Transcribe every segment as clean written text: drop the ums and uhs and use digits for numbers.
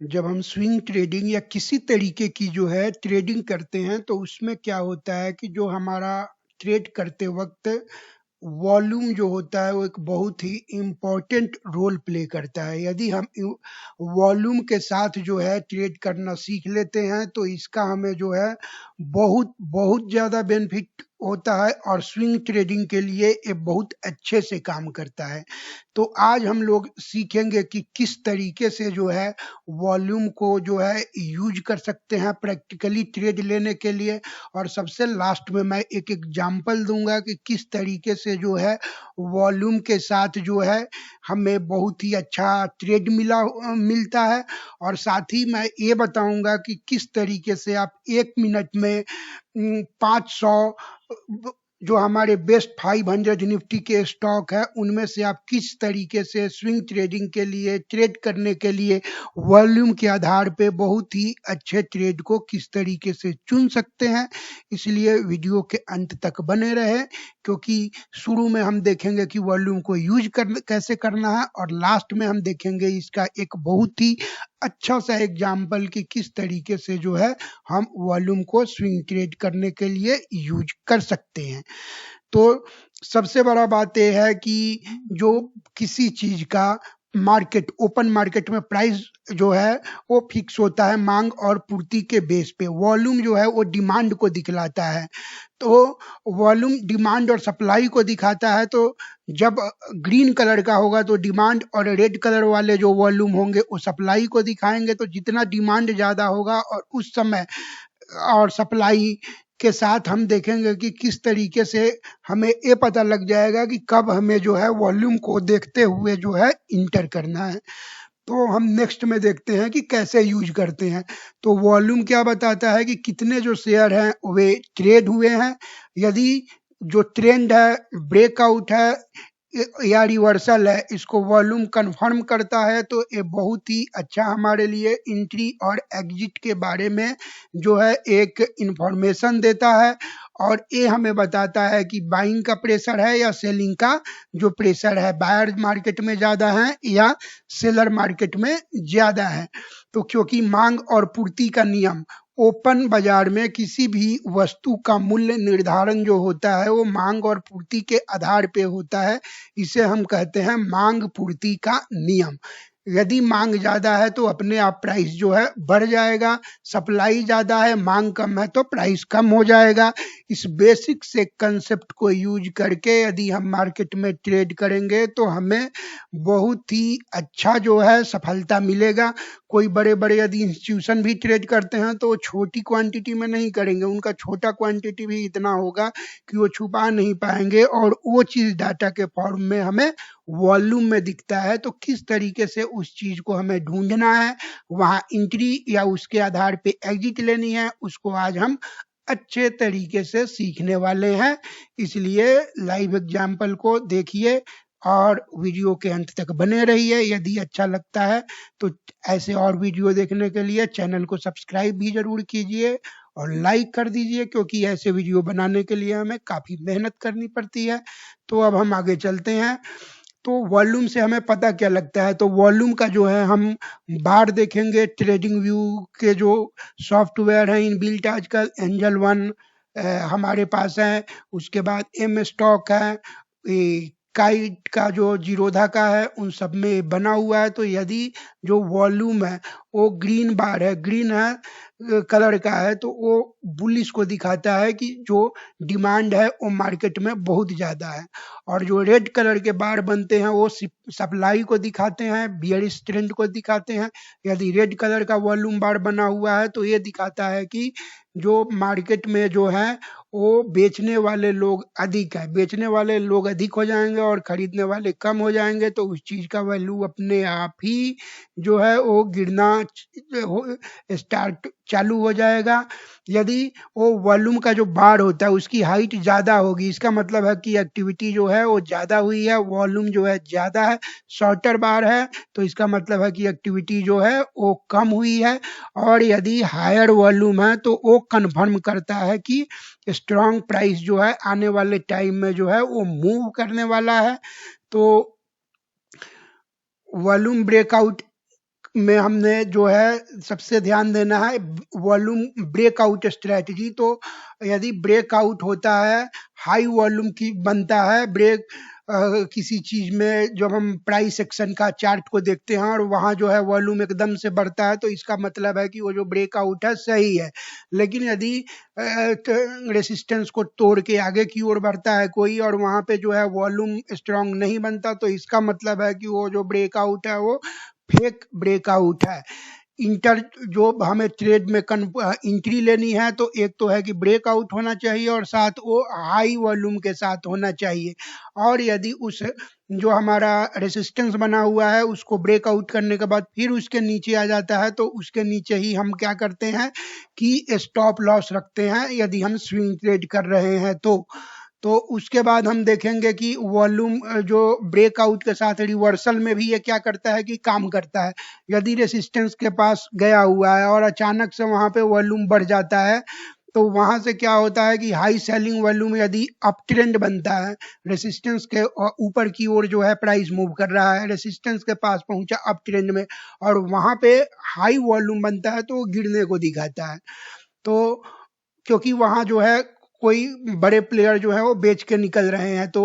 जब हम swing trading या किसी तरीके की जो है ट्रेडिंग करते हैं तो उसमें क्या होता है कि जो हमारा ट्रेड करते वक्त वॉल्यूम जो होता है वो एक बहुत ही इम्पोर्टेंट रोल प्ले करता है। यदि हम वॉल्यूम के साथ जो है ट्रेड करना सीख लेते हैं तो इसका हमें जो है बहुत बहुत ज़्यादा बेनिफिट होता है और स्विंग ट्रेडिंग के लिए ये बहुत अच्छे से काम करता है। तो आज हम लोग सीखेंगे कि किस तरीके से जो है वॉल्यूम को जो है यूज कर सकते हैं प्रैक्टिकली ट्रेड लेने के लिए। और सबसे लास्ट में मैं एक एग्जांपल दूंगा कि किस तरीके से जो है वॉल्यूम के साथ जो है हमें बहुत ही अच्छा ट्रेड मिलता है। और साथ ही मैं ये बताऊंगा कि किस तरीके से आप 1 मिनट में 500 जो हमारे बेस्ट 500 निफ्टी के स्टॉक है उनमें से आप किस तरीके से स्विंग ट्रेडिंग के लिए ट्रेड करने के लिए वॉल्यूम के आधार पे बहुत ही अच्छे ट्रेड को किस तरीके से चुन सकते हैं। इसलिए वीडियो के अंत तक बने रहे, क्योंकि शुरू में हम देखेंगे कि वॉल्यूम को यूज कैसे करना है और लास्ट में हम देखेंगे इसका एक बहुत ही अच्छा सा एग्जाम्पल कि किस तरीके से जो है हम वॉल्यूम को स्विंग ट्रेड करने के लिए यूज कर सकते हैं। तो सबसे बड़ा बात यह है कि जो किसी चीज का मार्केट ओपन मार्केट में प्राइस जो है वो फिक्स होता है मांग और पूर्ति के बेस पे। वॉल्यूम जो है वो डिमांड को दिखलाता है। तो वॉल्यूम डिमांड और सप्लाई को दिखाता है। तो जब ग्रीन कलर का होगा तो डिमांड और रेड कलर वाले जो वॉल्यूम होंगे वो सप्लाई को दिखाएंगे। तो जितना डिमांड ज्यादा होगा और उस समय और सप्लाई के साथ हम देखेंगे कि किस तरीके से हमें ये पता लग जाएगा कि कब हमें जो है वॉल्यूम को देखते हुए जो है इंटर करना है। तो हम नेक्स्ट में देखते हैं कि कैसे यूज करते हैं। तो वॉल्यूम क्या बताता है कि कितने जो शेयर हैं वे ट्रेड हुए हैं। यदि जो ट्रेंड है ब्रेकआउट है या रिवर्सल है इसको वॉल्यूम कंफर्म करता है तो ये बहुत ही अच्छा हमारे लिए एंट्री और एग्जिट के बारे में जो है एक इंफॉर्मेशन देता है। और ये हमें बताता है कि बाइंग का प्रेशर है या सेलिंग का जो प्रेशर है, बायर मार्केट में ज्यादा है या सेलर मार्केट में ज्यादा है। तो क्योंकि मांग और पूर्ति का नियम, ओपन बाजार में किसी भी वस्तु का मूल्य निर्धारण जो होता है वो मांग और पूर्ति के आधार पे होता है। इसे हम कहते हैं मांग पूर्ति का नियम। यदि मांग ज्यादा है तो अपने आप प्राइस जो है बढ़ जाएगा, सप्लाई ज्यादा है मांग कम है तो प्राइस कम हो जाएगा। इस बेसिक से कंसेप्ट को यूज करके यदि हम मार्केट में ट्रेड करेंगे तो हमें बहुत ही अच्छा जो है सफलता मिलेगा। कोई बड़े बड़े यदि इंस्टीट्यूशन भी ट्रेड करते हैं तो वो छोटी क्वांटिटी में नहीं करेंगे, उनका छोटा क्वांटिटी भी इतना होगा कि वो छुपा नहीं पाएंगे और वो चीज डाटा के फॉर्म में हमें वॉल्यूम में दिखता है। तो किस तरीके से उस चीज को हमें ढूंढना है, वहां एंट्री या उसके आधार पे एग्जिट लेनी है, उसको आज हम अच्छे तरीके से सीखने वाले हैं। इसलिए लाइव एग्जाम्पल को देखिए और वीडियो के अंत तक बने रहिए। यदि अच्छा लगता है तो ऐसे और वीडियो देखने के लिए चैनल को सब्सक्राइब भी जरूर कीजिए और लाइक कर दीजिए, क्योंकि ऐसे वीडियो बनाने के लिए हमें काफी मेहनत करनी पड़ती है। तो अब हम आगे चलते हैं। तो वॉल्यूम से हमें पता क्या लगता है, तो वॉल्यूम का जो है हम बार देखेंगे। ट्रेडिंग व्यू के जो सॉफ्टवेयर हैं इन बिल्ट आजकल एंजल वन हमारे पास है, उसके बाद एम स्टॉक है, काइट का जो जीरोधा का है, उन सब में बना हुआ है। तो यदि जो वॉल्यूम है वो ग्रीन बार है, ग्रीन है कलर का है, तो वो बुलिश को दिखाता है कि जो डिमांड है वो मार्केट में बहुत ज्यादा है। और जो रेड कलर के बार बनते हैं वो सप्लाई को दिखाते हैं, बियरिश ट्रेंड को दिखाते हैं। यदि रेड कलर का वॉल्यूम बार बना हुआ है तो ये दिखाता है कि जो मार्केट में जो है वो बेचने वाले लोग अधिक है, बेचने वाले लोग अधिक हो जाएंगे और खरीदने वाले कम हो जाएंगे, तो उस चीज का वैल्यू अपने आप ही जो है वो गिरना स्टार्ट चालू हो जाएगा। यदि वो वॉल्यूम का जो बार होता है उसकी हाइट ज्यादा होगी, इसका मतलब है कि एक्टिविटी जो है वो ज्यादा हुई है, वॉल्यूम जो है ज्यादा है। शॉर्टर बार है तो इसका मतलब है कि एक्टिविटी जो है वो कम हुई है। और यदि हायर वॉल्यूम है तो वो कंफर्म करता है कि स्ट्रॉन्ग प्राइस जो है आने वाले टाइम में जो है वो मूव करने वाला है। तो वॉल्यूम ब्रेकआउट में हमने जो है सबसे ध्यान देना है वॉल्यूम ब्रेकआउट स्ट्रेटजी। तो यदि ब्रेकआउट होता है, हाई वॉल्यूम की बनता है ब्रेक किसी चीज में, जब हम प्राइस एक्शन का चार्ट को देखते हैं और वहां जो है वॉल्यूम एकदम से बढ़ता है, तो इसका मतलब है कि वो जो ब्रेकआउट है सही है। लेकिन यदि रेसिस्टेंस को तोड़ के आगे की ओर बढ़ता है कोई और वहां पे जो है वॉल्यूम स्ट्रांग नहीं बनता, तो इसका मतलब है कि वो जो ब्रेकआउट है वो फेक ब्रेकआउट है। इंटर जो हमें ट्रेड में एंट्री लेनी है, तो एक तो है कि ब्रेकआउट होना चाहिए और साथ वो हाई वॉल्यूम के साथ होना चाहिए। और यदि उस जो हमारा रेसिस्टेंस बना हुआ है उसको ब्रेकआउट करने के बाद फिर उसके नीचे आ जाता है, तो उसके नीचे ही हम क्या करते हैं कि स्टॉप लॉस रखते हैं यदि हम स्विंग ट्रेड कर रहे हैं। तो उसके बाद हम देखेंगे कि वॉल्यूम जो ब्रेकआउट के साथ रिवर्सल में भी ये क्या करता है कि काम करता है। यदि रेसिस्टेंस के पास गया हुआ है और अचानक से वहां पे वॉल्यूम बढ़ जाता है, तो वहां से क्या होता है कि हाई सेलिंग वॉल्यूम यदि अप ट्रेंड बनता है, रेसिस्टेंस के ऊपर की ओर जो है प्राइस मूव कर रहा है, रेसिस्टेंस के पास पहुंचा अप ट्रेंड में और वहां पे हाई वॉल्यूम बनता है, तो वो गिरने को दिखाता है। तो क्योंकि वहां जो है कोई बड़े प्लेयर जो है वो बेच के निकल रहे हैं, तो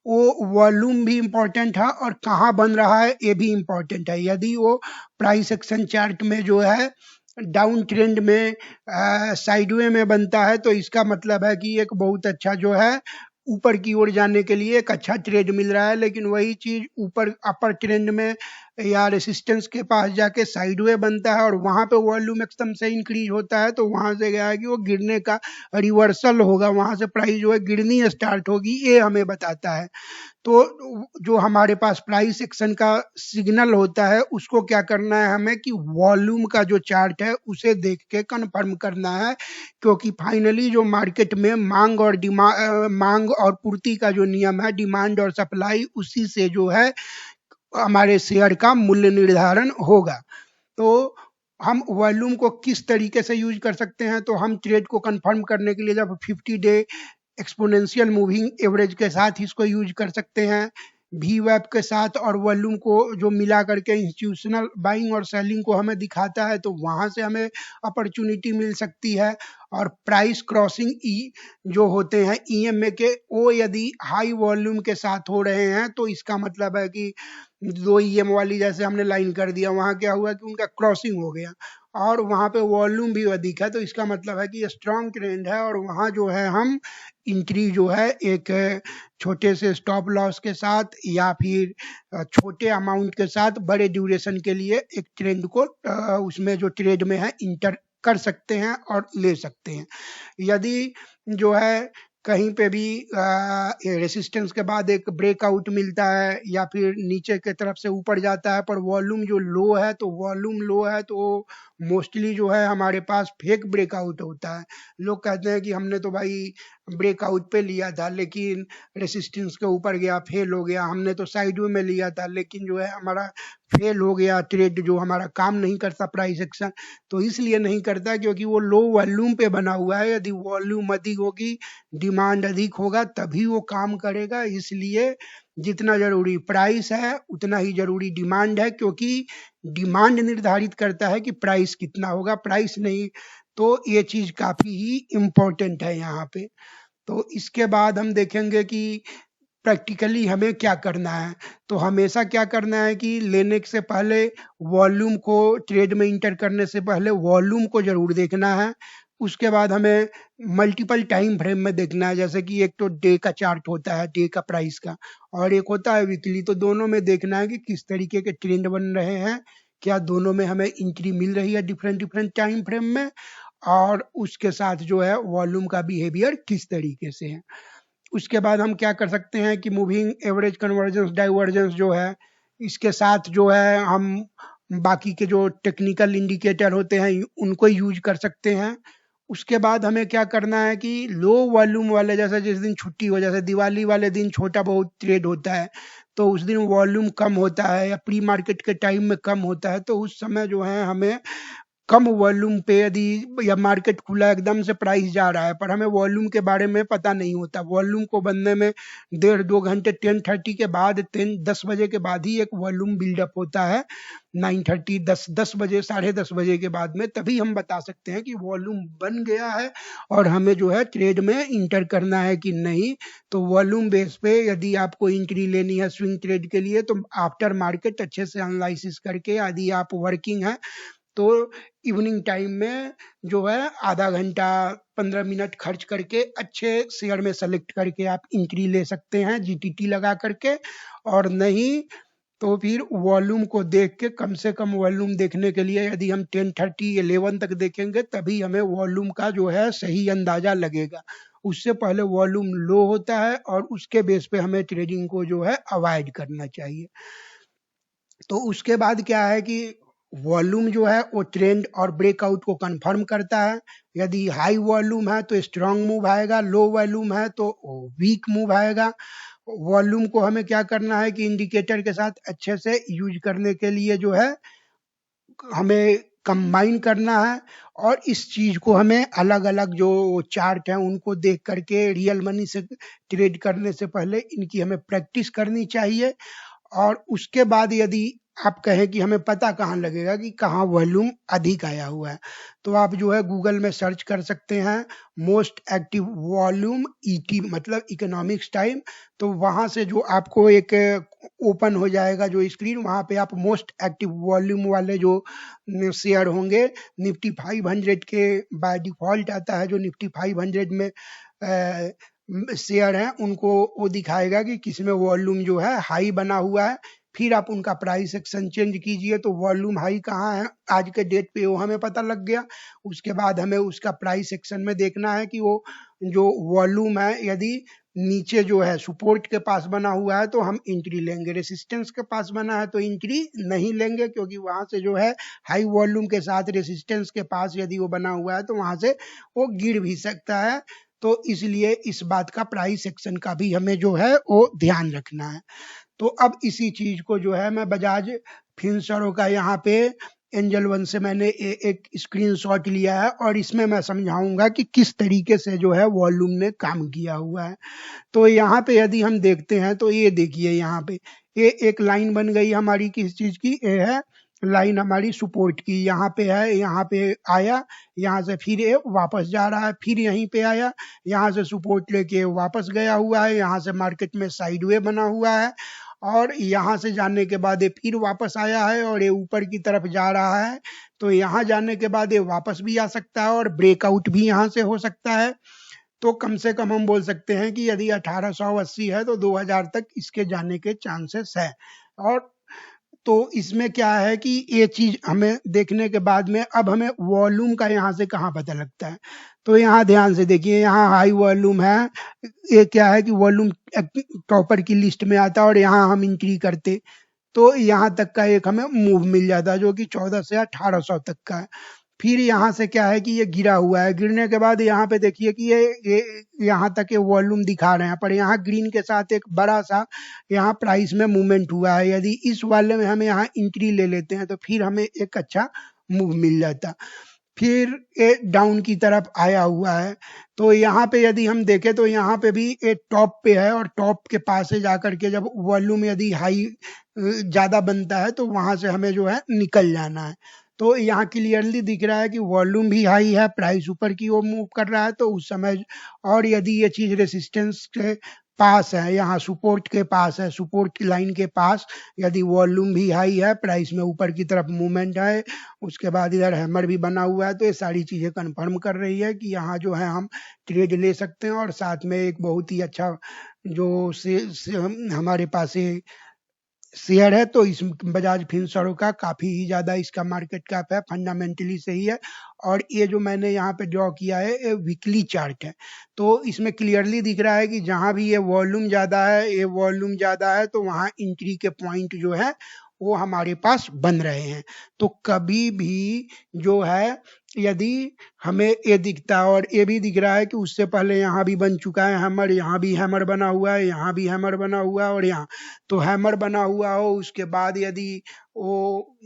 वो वॉल्यूम भी इम्पोर्टेंट है और कहाँ बन रहा है ये भी इम्पोर्टेंट है। यदि वो प्राइस एक्शन चार्ट में जो है डाउन ट्रेंड में साइडवे में बनता है, तो इसका मतलब है कि एक बहुत अच्छा जो है ऊपर की ओर जाने के लिए एक अच्छा ट्रेड मिल रहा है। लेकिन वही चीज ऊपर अपर ट्रेंड में या रेसिस्टेंस के पास जाके साइडवे बनता है और वहां पे वॉल्यूम एकदम से इंक्रीज होता है, तो वहां से क्या है कि वो गिरने का रिवर्सल होगा, वहां से प्राइस जो है गिरनी स्टार्ट होगी, ये हमें बताता है। तो जो हमारे पास प्राइस एक्शन का सिग्नल होता है उसको क्या करना है हमें कि वॉल्यूम का जो चार्ट है उसे देख के कंफर्म करना है। क्योंकि फाइनली जो मार्केट में मांग और पूर्ति का जो नियम है, डिमांड और सप्लाई, उसी से जो है हमारे शेयर का मूल्य निर्धारण होगा। तो हम वॉल्यूम को किस तरीके से यूज कर सकते हैं, तो हम ट्रेड को कंफर्म करने के लिए जब 50 डे एक्सपोनेंशियल मूविंग एवरेज के साथ इसको यूज कर सकते हैं, वी वेब के साथ, और वॉल्यूम को जो मिला करके इंस्टीट्यूशनल बाइंग और सेलिंग को हमें दिखाता है, तो वहां से हमें अपॉर्चुनिटी मिल सकती है। और प्राइस क्रॉसिंग जो होते हैं ईएमए के, वो यदि हाई वॉल्यूम के साथ हो रहे हैं, तो इसका मतलब है कि दो ईएम वाली जैसे हमने लाइन कर दिया, वहां क्या हुआ कि उनका क्रॉसिंग हो गया और वहां पे वॉल्यूम भी अधिक है, तो इसका मतलब है कि स्ट्रॉन्ग ट्रेंड है और वहां जो है हम एंट्री जो है एक छोटे से स्टॉप लॉस के साथ या फिर छोटे अमाउंट के साथ बड़े ड्यूरेशन के लिए एक ट्रेंड को उसमें जो ट्रेड में है इंटर कर सकते हैं और ले सकते हैं। यदि जो है कहीं पे भी रेसिस्टेंस के बाद एक ब्रेकआउट मिलता है या फिर नीचे के तरफ से ऊपर जाता है पर वॉल्यूम जो लो है, तो वॉल्यूम लो है तो मोस्टली जो है हमारे पास फेक ब्रेकआउट होता है। लोग कहते हैं कि हमने तो भाई ब्रेकआउट पे लिया था लेकिन रेसिस्टेंस के ऊपर गया, फेल हो गया, हमने तो साइड में लिया था लेकिन जो है हमारा फेल हो गया ट्रेड, जो हमारा काम नहीं करता प्राइस एक्शन। तो इसलिए नहीं करता क्योंकि वो लो वॉल्यूम पे बना हुआ है। यदि वॉल्यूम अधिक होगी, डिमांड अधिक होगा, तभी वो काम करेगा। इसलिए जितना जरूरी प्राइस है उतना ही जरूरी डिमांड है, क्योंकि डिमांड निर्धारित करता है कि प्राइस कितना होगा, प्राइस नहीं। तो ये चीज काफी ही इम्पोर्टेंट है यहाँ पे। तो इसके बाद हम देखेंगे कि प्रैक्टिकली हमें क्या करना है। तो हमेशा क्या करना है कि लेने से पहले वॉल्यूम को, ट्रेड में इंटर करने से पहले वॉल्यूम को जरूर देखना है। उसके बाद हमें मल्टीपल टाइम फ्रेम में देखना है, जैसे कि एक तो डे का चार्ट होता है, डे का प्राइस का, और एक होता है वीकली। तो दोनों में देखना है कि किस तरीके के ट्रेंड बन रहे हैं, क्या दोनों में हमें एंट्री मिल रही है डिफरेंट डिफरेंट टाइम फ्रेम में, और उसके साथ जो है वॉल्यूम का बिहेवियर किस तरीके से है। उसके बाद हम क्या कर सकते हैं कि मूविंग एवरेज, कन्वर्जेंस, डाइवर्जेंस जो है, इसके साथ जो है हम बाकी के जो टेक्निकल इंडिकेटर होते हैं उनको यूज कर सकते हैं। उसके बाद हमें क्या करना है कि लो वॉल्यूम वाले, जैसे जिस दिन छुट्टी हो, जैसे दिवाली वाले दिन छोटा बहुत ट्रेड होता है, तो उस दिन वॉल्यूम कम होता है या प्री मार्केट के टाइम में कम होता है, तो उस समय जो है हमें कम वॉल्यूम पे यदि या मार्केट खुला एकदम से प्राइस जा रहा है, पर हमें वॉल्यूम के बारे में पता नहीं होता, वॉल्यूम को बनने में 1.5-2 घंटे 10:30 के बाद 10 बजे के बाद ही एक वॉल्यूम बिल्डअप होता है, 9:30 10 बजे 10:30 बजे के बाद में, तभी हम बता सकते हैं कि वॉल्यूम बन गया है और हमें जो है ट्रेड में इंटर करना है कि नहीं। तो वॉल्यूम बेस पे यदि आपको एंट्री लेनी है स्विंग ट्रेड के लिए, तो आफ्टर मार्केट अच्छे से एनालिसिस करके, यदि आप वर्किंग है तो इवनिंग टाइम में जो है आधा घंटा 15 मिनट खर्च करके अच्छे शेयर में सेलेक्ट करके आप एंट्री ले सकते हैं जीटीटी लगा करके, और नहीं तो फिर वॉल्यूम को देख के, कम से कम वॉल्यूम देखने के लिए यदि हम 10:30 11 तक देखेंगे तभी हमें वॉल्यूम का जो है सही अंदाजा लगेगा। उससे पहले वॉल्यूम लो होता है और उसके बेस पे हमें ट्रेडिंग को जो है अवॉइड करना चाहिए। तो उसके बाद क्या है कि वॉल्यूम जो है वो ट्रेंड और ब्रेकआउट को कंफर्म करता है। यदि हाई वॉल्यूम है तो स्ट्रांग मूव आएगा, लो वॉल्यूम है तो वीक मूव आएगा। वॉल्यूम को हमें क्या करना है कि इंडिकेटर के साथ अच्छे से यूज करने के लिए जो है हमें कंबाइन करना है, और इस चीज को हमें अलग अलग जो चार्ट है उनको देख करके रियल मनी से ट्रेड करने से पहले इनकी हमें प्रैक्टिस करनी चाहिए। और उसके बाद यदि आप कहें कि हमें पता कहाँ लगेगा कि कहाँ वॉल्यूम अधिक आया हुआ है, तो आप जो है गूगल में सर्च कर सकते हैं मोस्ट एक्टिव वॉल्यूम ईटी मतलब इकोनॉमिक्स टाइम। तो वहां से जो आपको एक ओपन हो जाएगा जो स्क्रीन, वहां पे आप मोस्ट एक्टिव वॉल्यूम वाले जो शेयर होंगे निफ्टी 500 के बाय डिफॉल्ट आता है, जो निफ्टी 500 में शेयर हैं उनको वो दिखाएगा कि किसमें वॉल्यूम जो है हाई बना हुआ है। फिर आप उनका प्राइस सेक्शन चेंज कीजिए तो वॉल्यूम हाई कहाँ है आज के डेट पे वो हमें पता लग गया। उसके बाद हमें उसका प्राइस सेक्शन में देखना है कि वो जो वॉल्यूम है यदि नीचे जो है सपोर्ट के पास बना हुआ है तो हम एंट्री लेंगे, रेसिस्टेंस के पास बना है तो एंट्री नहीं लेंगे, क्योंकि वहां से जो है हाई वॉल्यूम के साथ रेसिस्टेंस के पास यदि वो बना हुआ है तो वहां से वो गिर भी सकता है। तो इसलिए इस बात का प्राइस सेक्शन का भी हमें जो है वो ध्यान रखना है। तो अब इसी चीज को जो है मैं बजाज फिनसर्व का यहाँ पे एंजल वन से मैंने एक स्क्रीनशॉट लिया है और इसमें मैं समझाऊंगा कि किस तरीके से जो है वॉल्यूम ने काम किया हुआ है। तो यहाँ पे यदि हम देखते हैं तो ये देखिए यहाँ पे ये एक लाइन बन गई हमारी किस चीज की, ये है लाइन हमारी सपोर्ट की, यहाँ पे है, यहाँ पे आया, यहाँ से फिर ये वापस जा रहा है, फिर यहीं पे आया, यहाँ से सपोर्ट लेके वापस गया हुआ है, यहाँ से मार्केट में साइडवे बना हुआ है, और यहाँ से जाने के बाद ये फिर वापस आया है और ये ऊपर की तरफ जा रहा है। तो यहाँ जाने के बाद ये वापस भी आ सकता है और ब्रेकआउट भी यहाँ से हो सकता है। तो कम से कम हम बोल सकते हैं कि यदि 1880 है तो 2000 तक इसके जाने के चांसेस है। और तो इसमें क्या है कि ये चीज हमें देखने के बाद में अब हमें वॉल्यूम का यहाँ से कहाँ पता लगता है। तो यहाँ ध्यान से देखिए, यहाँ हाई वॉल्यूम है, ये क्या है कि वॉल्यूम टॉपर की लिस्ट में आता है और यहाँ हम एंट्री करते तो यहाँ तक का एक हमें मूव मिल जाता है जो कि 14 से 1800 तक का है। फिर यहाँ से क्या है कि ये गिरा हुआ है, गिरने के बाद यहाँ पे देखिए कि ये यहाँ तक ये वॉल्यूम दिखा रहे हैं, पर यहाँ ग्रीन के साथ एक बड़ा सा यहाँ प्राइस में मूवमेंट हुआ है। यदि इस वाले में हम यहाँ एंट्री ले लेते हैं तो फिर हमें एक अच्छा मूव मिल जाता। फिर ये डाउन की तरफ आया हुआ है, तो यहाँ पे यदि हम देखें तो यहाँ पे भी एक टॉप पे है और टॉप के पास से जाकर के जब वॉल्यूम यदि हाई ज्यादा बनता है तो वहां से हमें जो है निकल जाना है। तो यहाँ क्लियरली दिख रहा है कि वॉल्यूम भी हाई है, प्राइस ऊपर की ओर मूव कर रहा है, तो उस समय और यदि ये चीज रेसिस्टेंस के पास है, यहाँ सपोर्ट के पास है, सपोर्ट की लाइन के पास यदि वॉल्यूम भी हाई है, प्राइस में ऊपर की तरफ मूवमेंट है, उसके बाद इधर हैमर भी बना हुआ है, तो ये सारी चीजें कंफर्म कर रही है कि यहाँ जो है हम ट्रेड ले सकते हैं। और साथ में एक बहुत ही अच्छा जो हमारे पास शेयर है, तो इस बजाज फिनसर्व का काफी ही ज्यादा इसका मार्केट कैप है, फंडामेंटली सही है। और ये जो मैंने यहाँ पे ड्रॉ किया है ये वीकली चार्ट है, तो इसमें क्लियरली दिख रहा है कि जहां भी ये वॉल्यूम ज्यादा है, ये वॉल्यूम ज्यादा है, तो वहां एंट्री के पॉइंट जो है वो हमारे पास बन रहे हैं। तो कभी भी जो है यदि हमें ये दिखता है और ये भी दिख रहा है कि उससे पहले यहाँ भी बन चुका है हैमर, यहाँ भी हैमर बना हुआ है, यहाँ भी हैमर बना हुआ है, और यहाँ तो हैमर बना हुआ हो उसके बाद यदि वो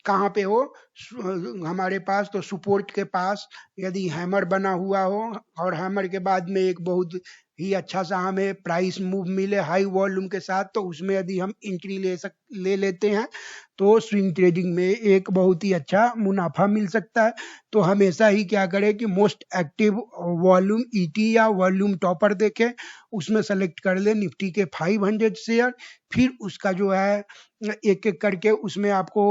कहाँ पे हो हमारे पास तो सपोर्ट के पास यदि हैमर बना हुआ हो और हैमर के बाद में एक बहुत ही अच्छा सा हमें प्राइस मूव मिले हाई वॉल्यूम के साथ, तो उसमें यदि हम एंट्री ले लेते हैं तो स्विंग ट्रेडिंग में एक बहुत ही अच्छा मुनाफा मिल सकता है। तो हमेशा ही क्या करें कि मोस्ट एक्टिव वॉल्यूम ईटी या वॉल्यूम टॉपर देखें, उसमें सेलेक्ट कर ले निफ्टी के 500 शेयर, फिर उसका जो है एक एक करके उसमें आपको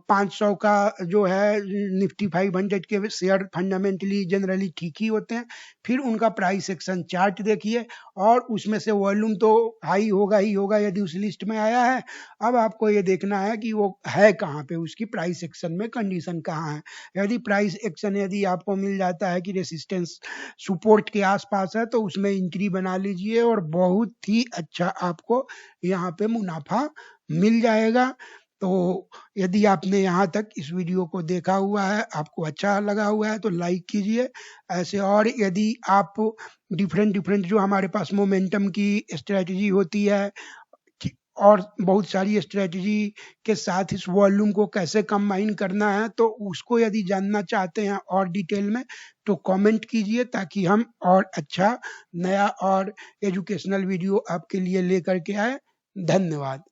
500 का जो है निफ्टी 500 के शेयर फंडामेंटली जनरली ठीक ही होते हैं। फिर उनका प्राइस एक्शन चार्ट देखिए और उसमें से वॉल्यूम तो हाई होगा ही होगा यदि उस लिस्ट में आया है। अब आपको ये देखना है कि वो है कहाँ पे, उसकी प्राइस एक्शन में कंडीशन कहाँ है। यदि प्राइस एक्शन यदि आपको मिल जाता है कि रेसिस्टेंस सपोर्ट के आसपास है तो उसमें एंट्री बना लीजिए और बहुत ही अच्छा आपको यहाँ पे मुनाफा मिल जाएगा। तो यदि आपने यहाँ तक इस वीडियो को देखा हुआ है, आपको अच्छा लगा हुआ है तो लाइक कीजिए। ऐसे और यदि आप डिफरेंट जो हमारे पास मोमेंटम की स्ट्रेटजी होती है और बहुत सारी स्ट्रेटजी के साथ इस वॉल्यूम को कैसे कंबाइन करना है, तो उसको यदि जानना चाहते हैं और डिटेल में तो कमेंट कीजिए ताकि हम और अच्छा नया और एजुकेशनल वीडियो आपके लिए लेकर के आए। धन्यवाद।